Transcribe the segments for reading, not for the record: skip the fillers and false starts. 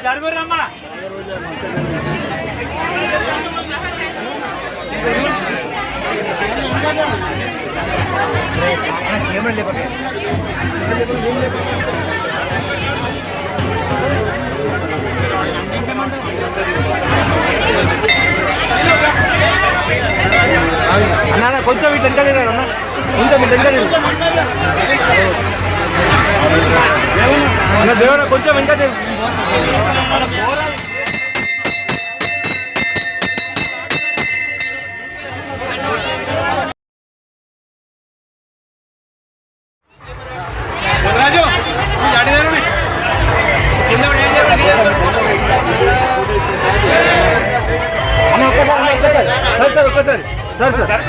జరుగురమ్మా అన్న కొంచెం ఇట్లా ఎంత అన్న కొంచెం ఇట్లా ఎంత దేవుడ కొంచెం ఎంత రాజు ఒక్కసారి సార్ సార్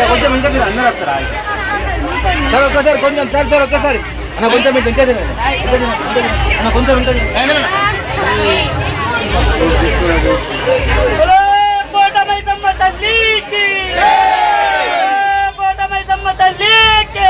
కొంచెం ఇంకా మీరు అందరూ వస్తారా సార్ ఒక్కసారి కొంచెం సార్ సార్ ఒక్కసారి అన్న కొంచెం మీకు ఇంకేది అన్న కొంచెం ఉంటుంది కోటమైతమ్మ తల్లికి కోటమైతమ్మ తల్లికి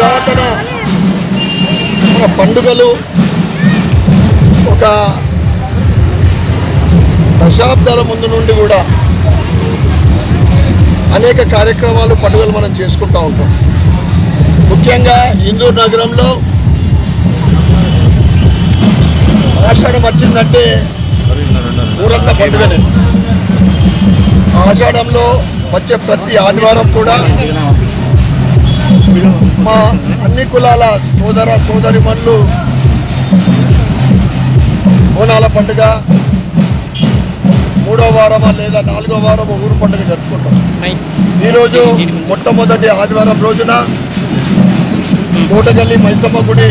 పురాతన మన పండుగలు ఒక దశాబ్దాల ముందు నుండి కూడా అనేక కార్యక్రమాలు పండుగలు మనం చేసుకుంటూ ఉంటాం. ముఖ్యంగా ఇందూరు నగరంలో ఆషాఢం వచ్చిందంటే ఊరంతా పండుగనే. ఆషాఢంలో వచ్చే ప్రతి ఆదివారం కూడా మా అన్ని కులాల సోదర సోదరిమణులు బోనాల పండుగ 3వ వారమా లేదా 4వ వారమా ఊరు పండుగ జరుపుకుంటాం. ఈరోజు మొట్టమొదటి ఆదివారం రోజున కోటగల్లి మైసమ్మ గుడి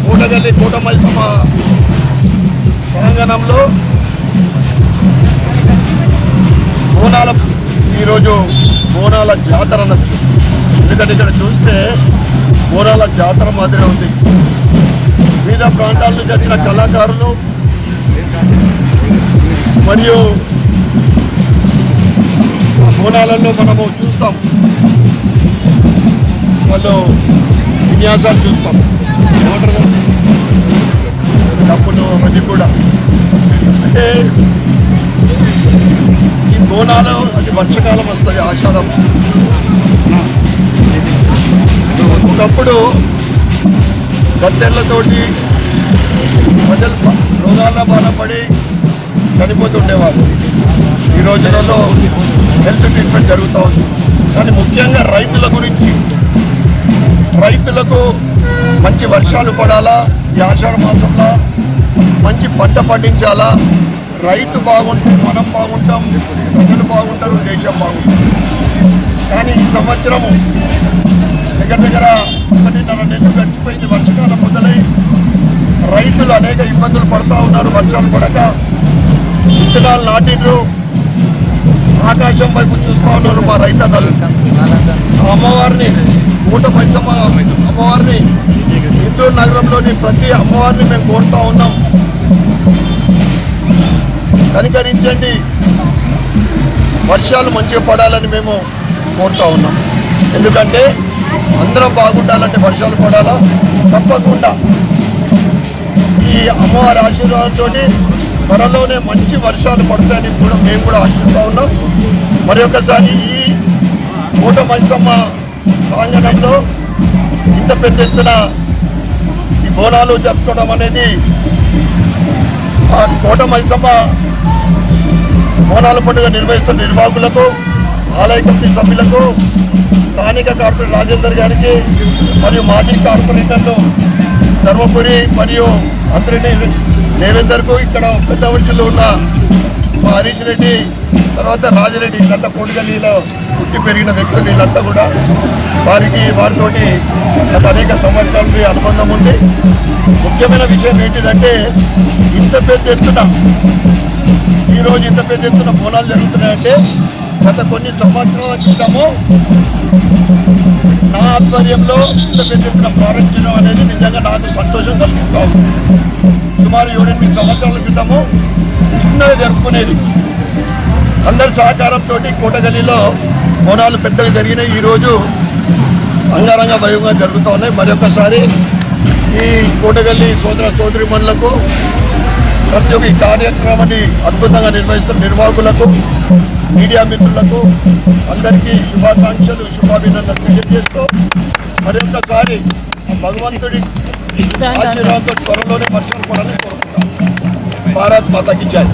కోటగల్లి కోట మైసమ్మ ప్రాంగణంలో ఈరోజు బోనాల జాతర అనొచ్చు. ఎందుకంటే ఇక్కడ చూస్తే బోనాల జాతర మాదిరి ఉంది. వివిధ ప్రాంతాల నుంచి వచ్చిన కళాకారులు మరియు బోనాలలో మనము చూస్తాం, వాళ్ళు విన్యాసాలు చూస్తాం, డప్పులు అవన్నీ కూడా. అంటే ఈ బోనాలు అది వర్షాకాలం వస్తుంది, ఆషాఢం. ఒకప్పుడు గత్తెళ్లతోటి ప్రజలు రోగాల బాధపడి చనిపోతుండేవారు. ఈ రోజులలో హెల్త్ ట్రీట్మెంట్ జరుగుతూ ఉంది. కానీ ముఖ్యంగా రైతుల గురించి, రైతులకు మంచి వర్షాలు పడాలా, ఈ ఆషాఢ మాసంలో మంచి పంట పండించాలా. రైతు బాగుంటే మనం బాగుంటాం, ప్రజలు బాగుంటారు, దేశం బాగుంటారు. కానీ ఈ సంవత్సరము దగ్గర 1.5 నెలలు గడిచిపోయింది. వర్షాకాలం మొదలై రైతులు అనేక ఇబ్బందులు పడుతూ ఉన్నారు. వర్షాలు పడక విత్తనాలు నాటిండ్రు, ఆకాశం వైపు చూస్తూ ఉన్నారు మా రైతన్నలు. అమ్మవారిని కోట మైసమ్మ అమ్మవారిని ఇందూరు నగరంలోని ప్రతి అమ్మవారిని మేము కోరుతూ ఉన్నాం, కనికరించండి, వర్షాలు మంచిగా పడాలని మేము కోరుతూ ఉన్నాం. ఎందుకంటే అందరం బాగుండాలంటే వర్షాలు పడాలా. తప్పకుండా ఈ అమ్మవారి ఆశీర్వాదంతో త్వరలోనే మంచి వర్షాలు పడతాయని కూడా మేము కూడా ఆశిస్తూ ఉన్నాం. మరి ఒకసారి ఈ కోట మైసమ్మ ప్రాంగణంలో ఇంత పెద్ద ఎత్తున ఈ బోనాలు జరుపుకోవడం అనేది ఆ కోట మైసమ్మ బోనాల పండుగ నిర్వహిస్తున్న నిర్వాహకులకు, ఆలయ కమిటీ సభ్యులకు, స్థానిక కార్పొరేటర్ రాజేందర్ గారికి మరియు మాజీ కార్పొరేటర్లు ధర్మపురి మరియు అంతరెడ్డి దేవేందర్కు, ఇక్కడ పెద్ద మనుషులు ఉన్న మా హరీష్ రెడ్డి, తర్వాత రాజిరెడ్డి, వీళ్ళంతా కోటగల్లిలో పుట్టి పెరిగిన వ్యక్తులు. వీళ్ళంతా కూడా వారితోటి నాకు అనేక సంవత్సరాలకి అనుబంధం ఉంది. ముఖ్యమైన విషయం ఏంటిదంటే ఇంత పెద్ద ఎత్తున ఈరోజు ఇంత పెద్ద ఎత్తున బోనాలు జరుగుతున్నాయంటే గత కొన్ని సంవత్సరాల క్రితము నా ఆధ్వర్యంలో ఇంత పెద్ద ఎత్తున ప్రారంభించడం అనేది నిజంగా నాకు సంతోషం కలిగిస్తూ ఉంది. సుమారు 7-8 సంవత్సరాల క్రితము చిన్నగా జరుపుకునేది. అందరి సహకారంతో కోటగల్లిలో బోనాలు పెద్దగా జరిగినాయి. ఈరోజు అంగరంగ వైభవంగా జరుగుతూ ఉన్నాయి. మరొకసారి ఈ కోటగల్లి సోదర సోదరిమణులకు, ప్రతి ఒక్క ఈ కార్యక్రమాన్ని అద్భుతంగా నిర్వహిస్తున్న నిర్వాహకులకు, మీడియా మిత్రులకు అందరికీ శుభాకాంక్షలు, శుభాభినందనలు తెలియజేస్తూ మరొకసారి భగవంతుడి ఆశీర్వాదంతో త్వరలోనే వర్షాలు పడాలని కోరుకుంటాం. భారత్ మాతాకి జై.